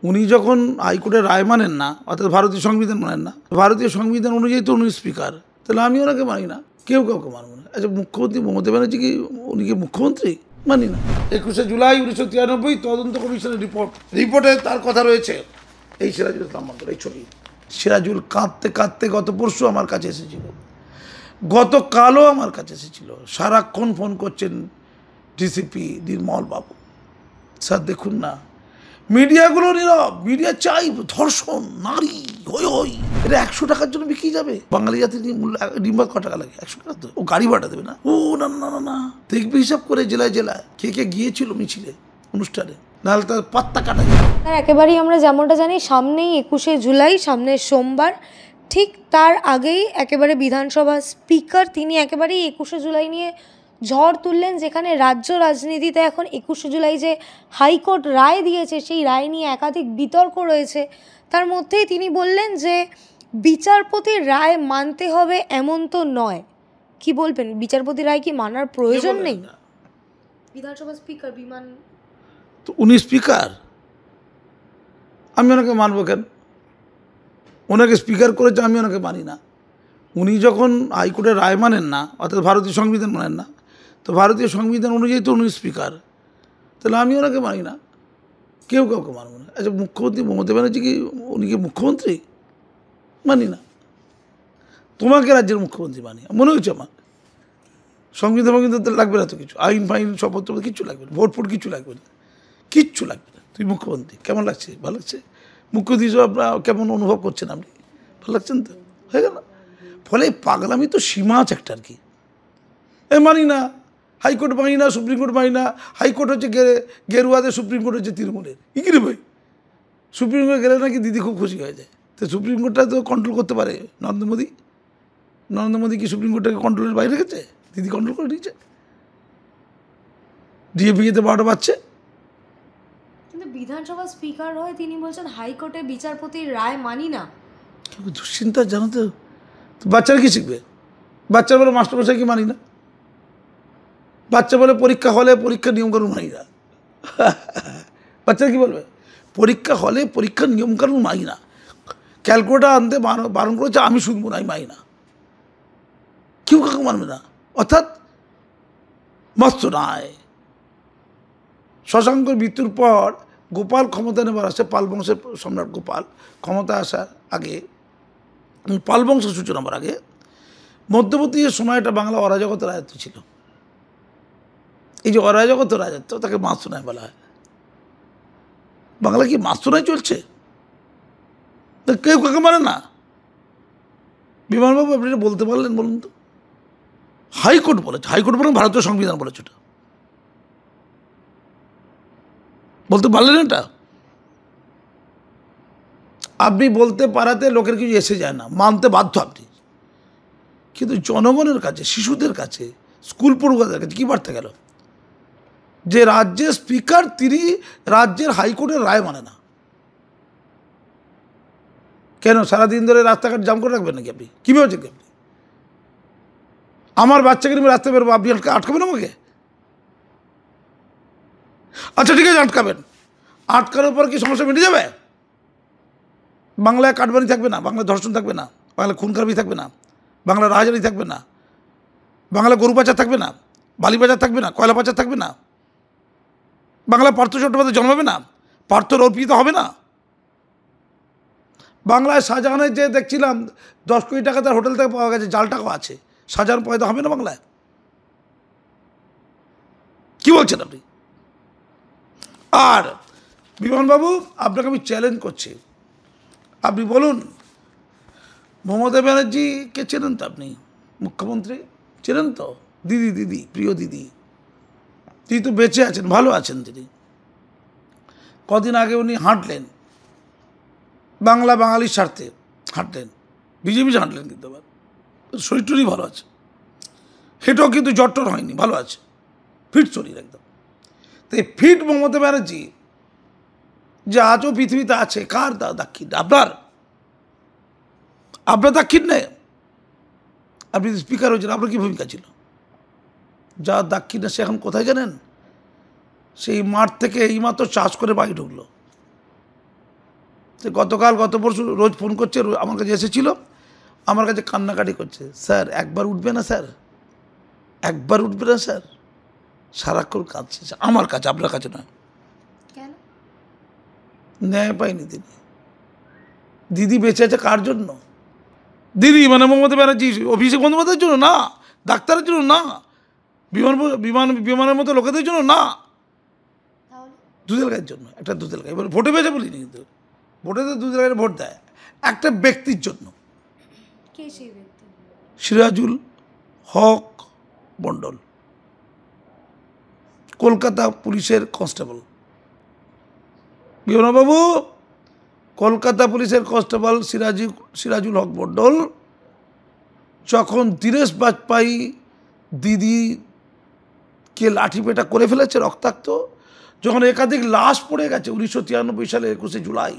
উনি যখন হাইকোর্টের রায় মানেন না, অর্থাৎ ভারতীয় সংবিধান মানেন না, ভারতীয় সংবিধান অনুযায়ী তো উনি স্পিকার, তাহলে আমি ওনাকে মানি না, কেউ কাউকে মানব না। আচ্ছা, মুখ্যমন্ত্রী মমতা ব্যানার্জি কি উনি কি মুখ্যমন্ত্রী? মানি না। 21শে জুলাই 1993 তদন্ত কমিশনের রিপোর্টে তার কথা রয়েছে। এই সিরাজুল ইসলাম মন্ডল, এই ছবি। সিরাজুল কাঁদতে কাঁদতে গত পরশু আমার কাছে এসেছিল, গতকালও আমার কাছে এসেছিল, সারাক্ষণ ফোন করছেন ডিসিপি নির্মল বাবু, স্যার দেখুন না, মিডিয়াগুলো নীরব, মিডিয়া চাই ধর্ষণ, নারী, হই হই, এটা 100 টাকার জন্য বিক্রি যাবে? বাঙালি জাতির ডিম্বাদ ক টাকা লাগে? 100 টাকা তো ও গাড়ি ভাড়া দেবে না? ও না না না না, দেখবে হিসাব করে জেলায় জেলায় কে কে গিয়েছিল মিছিলে, অনুষ্ঠানে, নাহলে তার পাত্তা কাটা যায়। একেবারেই আমরা যেমনটা জানি, সামনেই 21শে জুলাই, সামনে সোমবার, ঠিক তার আগেই একেবারে বিধানসভা স্পিকার তিনি একেবারেই 21শে জুলাই নিয়ে ঝড় তুললেন, যেখানে রাজ্য রাজনীতিতে এখন 21শে জুলাই যে হাইকোর্ট রায় দিয়েছে সেই রায় নিয়ে একাধিক বিতর্ক রয়েছে। তার মধ্যেই তিনি বললেন যে বিচারপতির রায় মানতে হবে এমন তো নয়। কি বলবেন, বিচারপতির রায় কি মানার প্রয়োজন নেই? বিধানসভা স্পিকার বিমান, তো উনি স্পিকার, আমি ওনাকে মানবো কেন? ওনাকে স্পিকার করেছে, আমি ওনাকে মানি না। উনি যখন হাইকোর্টের রায় মানেন না, অর্থাৎ ভারতীয় সংবিধান মানেন না, তো ভারতীয় সংবিধান অনুযায়ী তো উনি স্পিকার, তাহলে আমি ওনাকে মানি না, কেউ কাউকে মানব না। আচ্ছা, মুখ্যমন্ত্রী মমতা ব্যানার্জি কি উনি কি মুখ্যমন্ত্রী? মানি না। তোমাকে রাজ্যের মুখ্যমন্ত্রী মানি, মনে হচ্ছে আমার। সংবিধান তো লাগবে না তো কিছু, আইন ফাইন শপথ কিচ্ছু লাগবে না, ভোট ফোট কিচ্ছু লাগবে না, কিচ্ছু লাগবে না। তুই মুখ্যমন্ত্রী, কেমন লাগছে? ভালো লাগছে? মুখ্যমন্ত্রী হিসেবে আপনার কেমন অনুভব করছেন আপনি? ভালো লাগছেন তো? হয়ে গেল। ফলে পাগলামি তো সীমা আছে একটা আর কি। মানি না, হাইকোর্ট মানি না, সুপ্রিম কোর্ট মানি না। হাইকোর্ট হচ্ছে গেরুয়াদের, সুপ্রিম কোর্ট হচ্ছে তৃণমূলের। কি রে ভাই, সুপ্রিম কোর্ট গেলে নাকি দিদি খুব খুশি হয়ে যায়। তো সুপ্রিম কোর্টটা তো কন্ট্রোল করতে পারে নরেন্দ্র মোদী। নরেন্দ্র মোদী কি সুপ্রিম কোর্টটাকে কন্ট্রোলের বাইরে রেখেছে? দিদি কন্ট্রোল করে নিয়েছে, ডিএপিতে 12টা বাজছে। কিন্তু বিধানসভা স্পিকার হয়ে তিনি বলছেন হাইকোর্টে বিচারপতির রায় মানি না। দুশ্চিন্তা জানো তো, বাচ্চারা কি শিখবে? বাচ্চারা বলে মাস্টারমশাই কি মানি না, বাচ্চা বলে পরীক্ষা হলে পরীক্ষার নিয়মকানুন মানি না। বাচ্চারা কি বলবে? পরীক্ষা হলে পরীক্ষার নিয়মকানুন মানি না, ক্যালকুলেটার আনতে বারণ করেছে, আমি শুনবো না, আমি মানি না। কেউ কাউকে মানবে না। অর্থাৎ মস্ত নয়। শশাঙ্কর মৃত্যুর পর গোপাল ক্ষমতা নেবার আসে, পাল বংশের সম্রাট গোপাল ক্ষমতা আসার আগে, পাল বংশের সূচনা হবার আগে মধ্যবর্তী যে সময়টা বাংলা অরাজকতা রাজত্ব ছিল, এই যে অরাজকতা রাজত্ব, তাকে মাস্তুনায় বলা হয়। বাংলা কি মাস্তুনায় চলছে? কেউ কাকে মানে না। বিমানবাবু আপনি এটা বলতে পারলেন? বলুন তো। হাইকোর্ট বলেছে, হাইকোর্ট বলেন ভারতীয় সংবিধান বলেছে, ওটা বলতে পারলেন? এটা আপনি বলতে পারাতে লোকের কিছু এসে যায় না, মানতে বাধ্য আপনি। কিন্তু জনগণের কাছে, শিশুদের কাছে, স্কুল পড়ুয়াদের কাছে কী বার্তা গেল? যে রাজ্যের স্পিকার তিনি রাজ্যের হাইকোর্টের রায় মানে না। কেন সারাদিন ধরে রাস্তাঘাট জাম করে রাখবেন নাকি আপনি? কী ভেবেছেন কি আপনি? আমার বাচ্চাকে নিয়ে রাস্তায় বেরোবো, আপনি আটকাবেন আমাকে? আচ্ছা ঠিক আছে, আটকাবেন। আটকানোর পর কি সমস্যা মিটে যাবে? বাংলায় কাটবানি থাকবে না, বাংলায় ধর্ষণ থাকবে না, বাংলায় খুন খারাপি থাকবে না, বাংলায় রাহাজানি থাকবে না, বাংলায় গরু পাচার থাকবে না, বালি পাচার থাকবে না, কয়লা পাচার থাকবে না, বাংলায় পার্থ চট্টোপাধ্যায় জন্মাবে না, পার্থর অর্পিত হবে না। বাংলায় শাহজাহানের যে দেখছিলাম 10 কোটি টাকা তার হোটেল থেকে পাওয়া গেছে, জাল টাকাও আছে, শাহজাহান পয়দা হবে না বাংলায়? কি বলছেন আপনি? আর বিমানবাবু, আপনাকে আমি চ্যালেঞ্জ করছি, আপনি বলুন, মমতা ব্যানার্জিকে চেনেন তো আপনি? মুখ্যমন্ত্রী চেনেন তো? দিদি, দিদি, প্রিয় দিদি, তিনি তো বেঁচে আছেন, ভালো আছেন তিনি। কদিন আগে উনি হাঁটলেন, বাংলা বাঙালির স্বার্থে হাঁটলেন, বিজেপি হাঁটলেন, কিন্তু আবার শরীর টরীর ভালো আছে, হেঁটেও কিন্তু জট্টর হয়নি, ভালো আছে, ফিট শরীর একদম। তো এই ফিট মমতা ব্যানার্জি যে আজও পৃথিবীতে আছে, কার দাক্ষিণ? আপনার দাক্ষিণ্য নেই। আপনি স্পিকার হয়েছেন, আপনার কী ভূমিকা ছিল? যা দাক্ষিণ্য সে এখন কোথায় জানেন? সেই মাঠ থেকে এইমাত্র চাষ করে বাড়ি ঢুকলো, যে গতকাল গত পরশু রোজ ফোন করছে, আমার কাছে এসেছিল, আমার কাছে কান্নাকাটি করছে, স্যার একবার উঠবে না স্যার, একবার উঠবে না স্যার, সারাক্ষণ কাঁদছে আমার কাছে, আপনার কাছে নয়। কেন? ন্যায় পায়নি তিনি। দিদি বেঁচে আছে কার জন্য? দিদি মানে মমতা ব্যানার্জি অভিষেক বন্দ্যোপাধ্যায়ের জন্য না, ডাক্তারের জন্য না, বিমানের মতো লোকেদের জন্য না, দুধেল গায়ের জন্য। একটা দুধেল গায়ে, এবার ভোটে পেয়েছে বলিনি, কিন্তু ভোটে তো দুধেল গায়ে ভোট দেয় একটা ব্যক্তির জন্য। কে সেই ব্যক্তি? সিরাজুল হক মণ্ডল, কলকাতা পুলিশের কনস্টেবল। বিমানবাবু, কলকাতা পুলিশের কনস্টেবল সিরাজুল হক মণ্ডল যখন দীনেশ বাজপেয়ী দিদিকে লাঠিপেটা করে ফেলেছে রক্তাক্ত, যখন একাধিক লাশ পড়ে গেছে 1993 সালে 21শে জুলাই,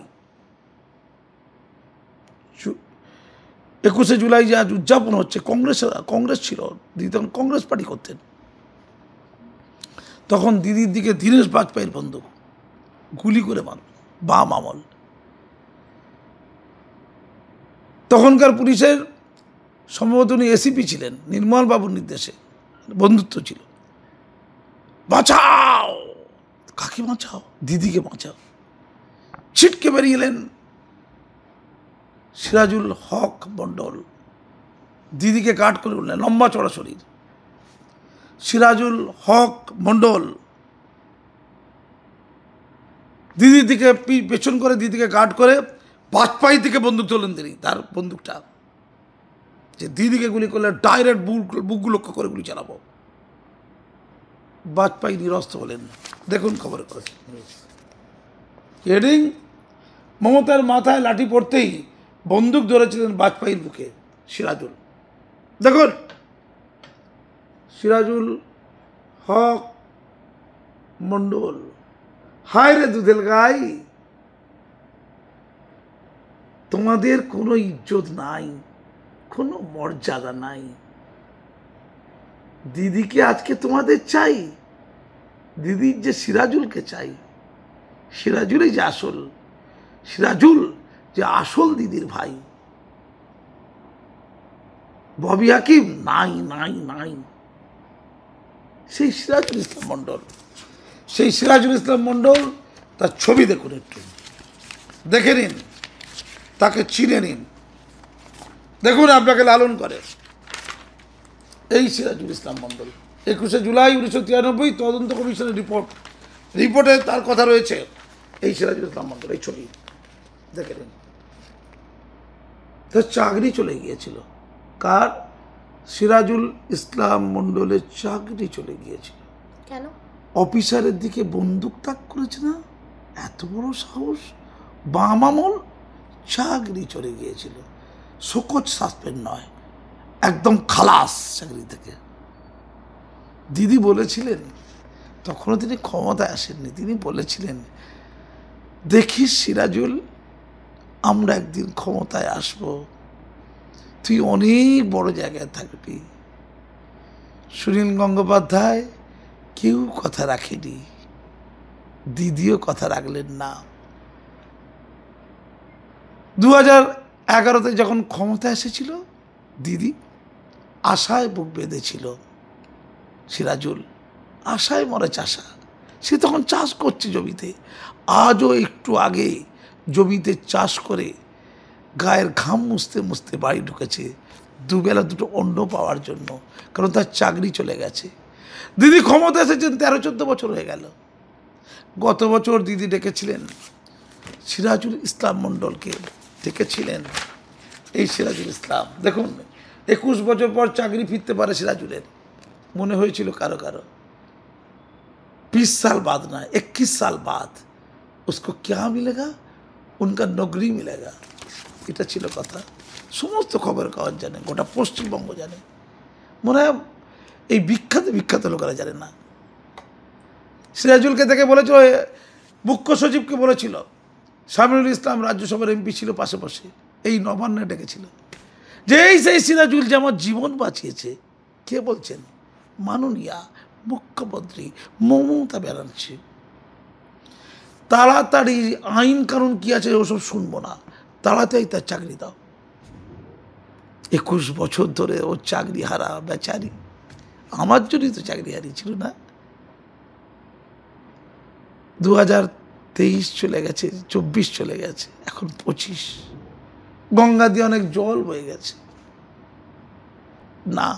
21শে জুলাই যে আজ উদযাপন হচ্ছে, কংগ্রেস ছিল, দিদি তখন কংগ্রেস পার্টি করতেন, তখন দিদির দিকে দীনেশ বাজপেয়ীর বন্দুক গুলি করে মার, বাম আমল। তখনকার পুলিশের সম্ভবত উনি এসিপি ছিলেন, নির্মল বাবুর নির্দেশে বন্ধুত্ব ছিল। বাঁচাও, কাকে বাঁচাও? দিদিকে বাঁচাও। ছিটকে বেরিয়ে এলেন সিরাজুল হক মণ্ডল, দিদিকে গার্ড করে উঠলেন, লম্বা চড়া শরীর। সিরাজুল হক মণ্ডল দিদির দিকে পেছন করে, দিদিকে গার্ড করে বাজপেয়ীর দিকে বন্দুক তোলেন তিনি, তার বন্দুকটা, যে দিদিকে গুলি করলে ডাইরেক্ট বুক লক্ষ্য করে গুলি চালাবো। বাজপেয়ী নিরস্ত হলেন। দেখুন খবরে করেছে হেডিং, মমতার মাথায় লাঠি পড়তেই বন্দুক ধরেছিলেন বাজপেয়ীর বুকে সিরাজুল। দেখুন, সিরাজুল হক মণ্ডল, হায় রে দুধেল গাই, তোমাদের কোনো ইজ্জত নাই, কোনো মর্যাদা নাই। দিদিকে আজকে তোমাদের চাই, দিদির যে সিরাজুলকে চাই, সিরাজুলই যে আসল, সিরাজুল যে আসল দিদির ভাই। ববি হাকিম নাই নাই নাই, সেই সিরাজুল ইসলাম মণ্ডল, সেই সিরাজুল ইসলাম মণ্ডল, তার ছবি দেখুন, একটু দেখে নিন, তাকে চিনে নিন, দেখুন আপনাকে লালন করে। এই সিরাজুল ইসলাম মণ্ডল, 21শে জুলাই 1993 তদন্ত কমিশনের রিপোর্টে তার কথা রয়েছে। এই সিরাজুল ইসলাম মণ্ডল, এই ছবি দেখে নিন। তার চাকরি চলে গিয়েছিল। কার? সিরাজুল ইসলাম মণ্ডলের চাকরি চলে গিয়েছিল। কেন? অফিসারের দিকে বন্দুক তাক করেছে না, এত বড় সাহস, বাম আমল, চাকরি চলে গিয়েছিল। শোকজ সাসপেন্ড নয়, একদম খালাস চাকরি থেকে। দিদি বলেছিলেন, তখনও তিনি ক্ষমতায় আসেননি, তিনি বলেছিলেন, দেখিস সিরাজুল, আমরা একদিন ক্ষমতায় আসব, তুই অনেক বড় জায়গায় থাকবি। সুনীল গঙ্গোপাধ্যায় কেউ কথা রাখেনি, দিদিও কথা রাখলেন না। 2011-তে যখন ক্ষমতা এসেছিল, দিদি আশায় বুক বেঁধেছিল। সিরাজুল আশায় মরে চাষা, সে তখন চাষ করছে জমিতে। আজও একটু আগে জমিতে চাষ করে গায়ের ঘাম মুছতে মুছতে বাড়ি ঢুকেছে, দুবেলা দুটো অন্ন পাওয়ার জন্য, কারণ তার চাকরি চলে গেছে। দিদি ক্ষমতা এসেছেন 13-14 বছর হয়ে গেল। গত বছর দিদি ডেকেছিলেন সিরাজুল ইসলাম মণ্ডলকে, ডেকেছিলেন এই সিরাজুল ইসলাম। দেখুন, 21 বছর পর চাকরি ফিরতে পারে সিরাজুলের, মনে হয়েছিল কারো কারো 20 साल बाद ना 21 साल बाद उसको क्या मिलेगा, उनका नौकरी मिलेगा। এটা ছিল কথা। সমস্ত খবরের কাগজ জানে, গোটা পশ্চিমবঙ্গ জানে, মনে হয় এই বিখ্যাত লোকেরা জানে না। সিরাজুলকে দেখে বলেছিল, মুখ্য সচিবকে বলেছিল, শামিনুল ইসলাম রাজ্যসভার এমপি ছিল পাশে বসে, এই নবান্নে ডেকেছিল, যে এই সেই সিরাজুল যে আমার জীবন বাঁচিয়েছে। কে বলছেন? মাননীয়া মুখ্যমন্ত্রী মমতা ব্যানার্জি। তাড়াতাড়ি আইন কানুন কী আছে ওসব শুনবো না, তাড়াতাড়ি তার চাকরি দাও। 21 বছর ধরে ও চাকরি হারা বেচারি, আমার জন্যই তো চাকরি হারিয়েছিল না। 2023 চলে গেছে, 24 চলে গেছে, এখন 25। গঙ্গা দিয়ে অনেক জল বয়ে গেছে। না,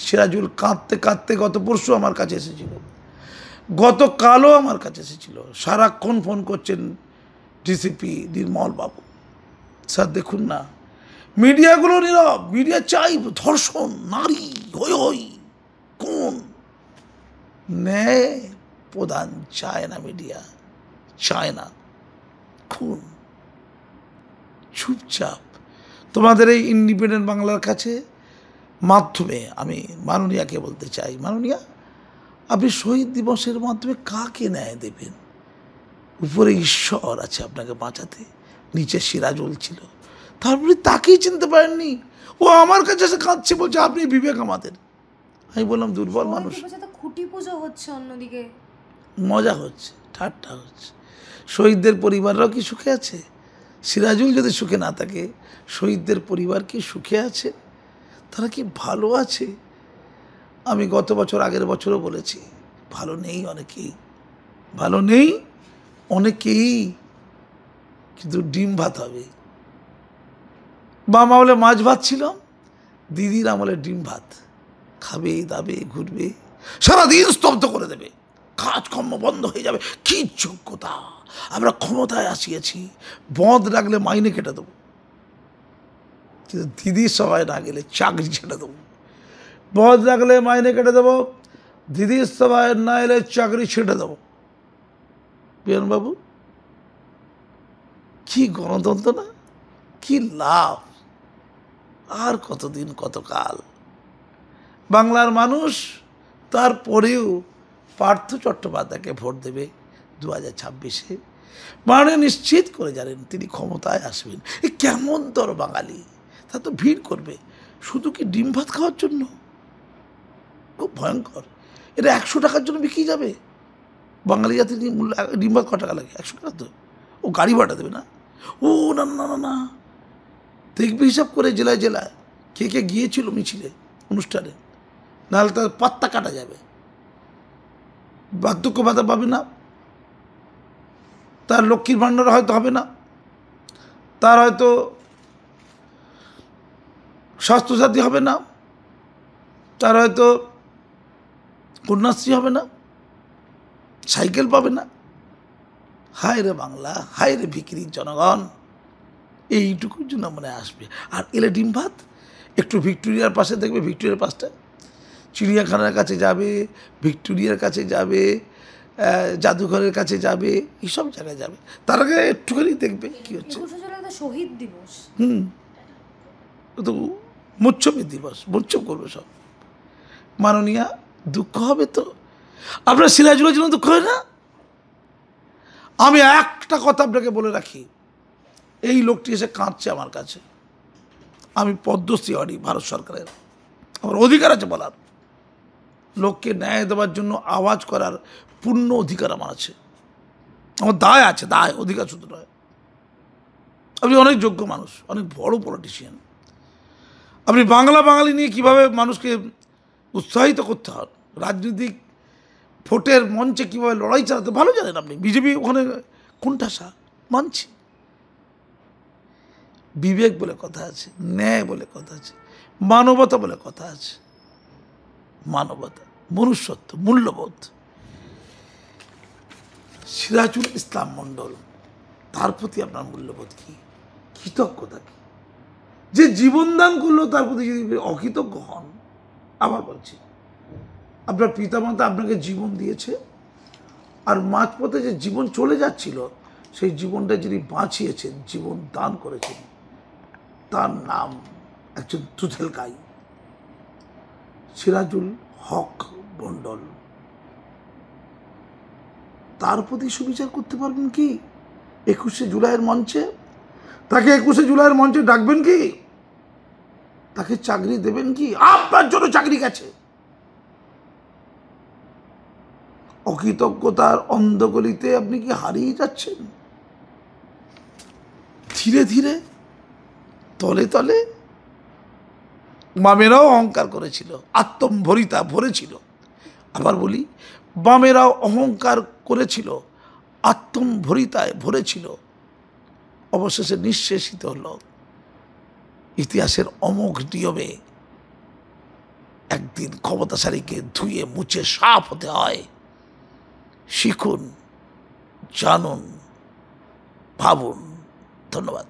সিরাজুল কাঁদতে কাঁদতে গত পরশু আমার কাছে এসেছিল, গতকালও আমার কাছে এসেছিল, সারাক্ষণ ফোন করছেন ডিসিপি নির্মল বাবু, স্যার দেখুন না, মিডিয়াগুলো নীরব, মিডিয়া চাই ধর্ষণ, নারী, হই হই, কোন ন্যায় প্রধান চায় না, মিডিয়া চায় না, খুন, চুপচাপ। তোমাদের এই ইন্ডিপেন্ডেন্ট বাংলার কাছে মাধ্যমে আমি মাননীয়াকে বলতে চাই, মাননীয়া আপনি শহীদ দিবসের মাধ্যমে কাকে ন্যায় দেবেন? উপরে ঈশ্বর আছে আপনাকে বাঁচাতে, নিচে সিরাজুল ছিল, তারপরে তাকেই চিনতে পারেননি। ও আমার কাছে এসে কাঁদছে, বলছে আপনি বিবেক আমাদের। আমি বললাম দুর্বল মানুষ। খুঁটি পুজো হচ্ছে, অন্যদিকে মজা হচ্ছে, ঠাট্টা হচ্ছে। শহীদদের পরিবাররাও কি সুখে আছে? সিরাজুল যদি সুখে না থাকে, শহীদদের পরিবার কি সুখে আছে? তারা কি ভালো আছে? আমি গত বছর, আগের বছরও বলেছি, ভালো নেই অনেকেই, ভালো নেই অনেকেই, কিন্তু ডিম ভাত হবে। বাবা আমলে মাছ ভাত ছিল, দিদির আমলে ডিম ভাত, খাবে দাবে ঘুরবে, সারাদিন স্তব্ধ করে দেবে, কাজকর্ম বন্ধ হয়ে যাবে। কি যোগ্যতা, আমরা ক্ষমতায় আসিয়েছি, বঁধ রাখলে মাইনে কেটে দেবো, কিন্তু দিদির সভায় না গেলে চাকরি ছেড়ে দেবো। বঁধ রাখলে মাইনে কেটে দেবো, দিদির সভায় না এলে চাকরি ছেড়ে দেবো। বিয়ানবাবু, কি গণতন্ত্র না, কি লাভ, আর কতদিন কতকাল। বাংলার মানুষ তারপরেও পার্থ চট্টোপাধ্যায়কে ভোট দেবে 2026-এ। মানে নিশ্চিত করে জানেন তিনি ক্ষমতায় আসবেন। এ কেমন দর বাঙালি, তা তো ভিড় করবে শুধু কি ডিম ভাত খাওয়ার জন্য। খুব ভয়ঙ্কর। এটা 100 টাকার জন্য বিক্রি যাবে। বাঙালি জাতির মূল্য ডিম ভাত ক টাকা লাগে? 100 টাকা তো। ও গাড়ি ভাড়া দেবে না? ও না না না না, দেখবে হিসাব করে জেলায় জেলায় কে কে গিয়েছিল মিছিলে, অনুষ্ঠানে, নাহলে তার পাত্তা কাটা যাবে। বার্ধক্য ভাতা পাবে না, তার লক্ষ্মীর ভাণ্ডার হয়তো হবে না, তার হয়তো স্বাস্থ্যসাথী হবে না, তার হয়তো কন্যাশ্রী হবে না, সাইকেল পাবে না। হায় রে বাংলা, হায় রে বিক্রির জনগণ, এইটুকুর জন্য মনে আসবে। আর এলে ডিম ভাত একটু ভিক্টোরিয়ার পাশে দেখবে, ভিক্টোরিয়ার পাশটা চিড়িয়াখানার কাছে যাবে, ভিক্টোরিয়ার কাছে যাবে, জাদুঘরের কাছে যাবে, এইসব জায়গায় যাবে। তার আগে একটুখানি দেখবে কি হচ্ছে। শহীদ দিবস, তো মোচ্ছবের দিবস, মোচ্ছব করবে সব। মাননীয়া, দুঃখ হবে তো? আপনার সিরাজুলের জন্য দুঃখ হয় না? আমি একটা কথা আপনাকে বলে রাখি, এই লোকটি এসে কাঁদছে আমার কাছে, আমি পদ্মশ্রী অ্যাওয়ার্ডি ভারত সরকারের, আমার অধিকার আছে বলার, লোককে ন্যায় দেওয়ার জন্য আওয়াজ করার পূর্ণ অধিকার আমার আছে, আমার দায় আছে, দায়, অধিকার শুধু নয়। আপনি অনেক যোগ্য মানুষ, অনেক বড় পলিটিশিয়ান, আপনি বাঙালি নিয়ে কীভাবে মানুষকে উৎসাহিত করতে হয়, রাজনৈতিক ভোটের মঞ্চে কীভাবে লড়াই চালাতে ভালো জানেন আপনি। বিজেপি ওখানে কোণঠাসা, মানছি। বিবেক বলে কথা আছে, ন্যায় বলে কথা আছে, মানবতা বলে কথা আছে, মানবতা, মনুষ্যত্ব, মূল্যবোধ। সিরাজুল ইসলাম মণ্ডল, তার প্রতি আপনার মূল্যবোধ কি, কৃতজ্ঞতা কি? যে জীবনদান করলো তার প্রতি যদি অকৃতজ্ঞ হন, আবার বলছি, আপনার পিতামাতা আপনাকে জীবন দিয়েছে, আর মাঝপথে যে জীবন চলে যাচ্ছিল সেই জীবনটা যিনি বাঁচিয়েছেন, জীবন দান করেছেন, তার নাম একজন তুথেল গাই, সিরাজুল হক মণ্ডল। তার প্রতি সুবিচার করতে পারবেন কি 21শে জুলাইয়ের মঞ্চে? তাকে 21শে জুলাইয়ের মঞ্চে ডাকবেন কি? তাকে চাকরি দেবেন কি? আপনার জন্য চাকরি গেছে, অকৃতজ্ঞতার অন্ধগলিতে আপনি কি হারিয়ে যাচ্ছেন? ধীরে ধীরে তলে তলে বামেরাও অহংকার করেছিল, আত্মম্ভরিতা ভরেছিল। আবার বলি, বামেরাও অহংকার করেছিল, আত্মম্ভরিতায় ভরেছিল, অবশেষে নিঃশেষিত হল। ইতিহাসের অমোঘ নিয়মে একদিন ক্ষমতাশালীকে ধুয়ে মুছে সাফ হতে হয়। শিখুন, জানুন, ভাবুন। ধন্যবাদ।